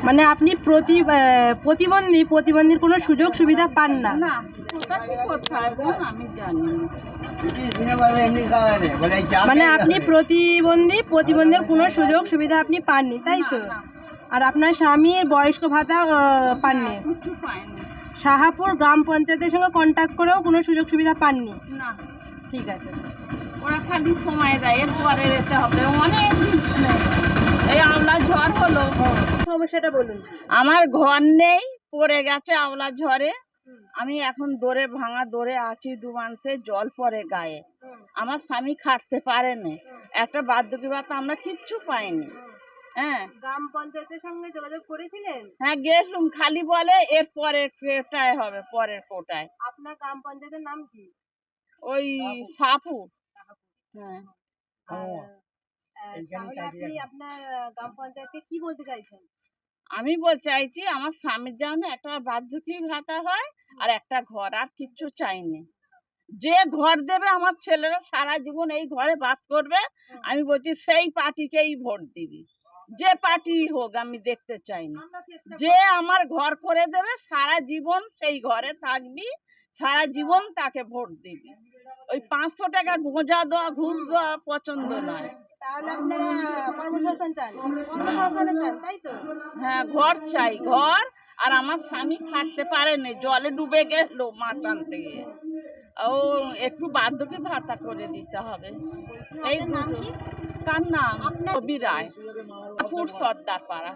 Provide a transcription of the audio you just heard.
মানে আপনি প্রতিবন্ধীর কোনো সুযোগ সুবিধা পান না? না, কোথায় আমি জানি মানে আপনি প্রতিবন্ধীর কোনো সুযোগ সুবিধা আপনি পাননি, তাই তো? আর আপনার স্বামীর বয়স্ক ভাতা পাননি? কিছু পাইনি। শাহাপুর গ্রাম পঞ্চায়েতের সঙ্গে কন্ট্যাক্ট করেও কোনো সুযোগ সুবিধা পাননি? না। ঠিক আছে, ওরা খালি সময় দেয়, এরপরে যেতে হবে অনেক দিন। এই আওলা ঝড় হলো, সমস্যাটা বলুন। আমার ঘর নেই, পড়ে গেছে আওলা ঝড়ে। আমি এখন ভাঙা দৌড়ে আছি, 2 মাসে জল পড়ে গায়ে। আমার স্বামী খাটতে পারে না, একটা বার্ধক্য ভাতা আমরা কিচ্ছু পাইনি। হ্যাঁ, গ্রাম পঞ্চায়েতের সঙ্গে যোগাযোগ করেছিলেন? হ্যাঁ গেছিলাম, খালি বলে এর পরে কোটায় হবে, পরের কোটায়। আপনার গ্রাম পঞ্চায়েতের নাম কি? ওই সাপুর। হ্যাঁ, তাহলে আপনি আপনার গ্রাম পঞ্চায়েতকে কি বলতে চাইছেন? আমি বলতে চাইছি আমার স্বামীর জন্য একটা বার্ধক্য ভাতা হয় আর একটা ঘর, আর কিচ্ছু চাইনি। যে ঘর দেবে আমার ছেলেরা সারা জীবন এই ঘরে বাস করবে, আমি বলছি সেই পার্টিকেই ভোট দিবি, যে পার্টি হোক আমি দেখতে চাই না। যে আমার ঘর করে দেবে সারা জীবন সেই ঘরে থাকবি, সারা জীবন তাকে ভোট দিবি। ওই 500 টাকা গোঁজা দেওয়া, ঘুষ দেওয়া পছন্দ নয়। তাহলে আপনারা কর্মসংস্থান চান, তাই তো? হ্যাঁ, ঘর চাই, ঘর। আর আমার স্বামী খাটতে পারে না, জলে ডুবে গেল মাছ আনতে গিয়ে, ও একটু বার্ধক্য ভাতা করে দিতে হবে। এই কার নাম? কবি রায়, সর্দার পাড়া।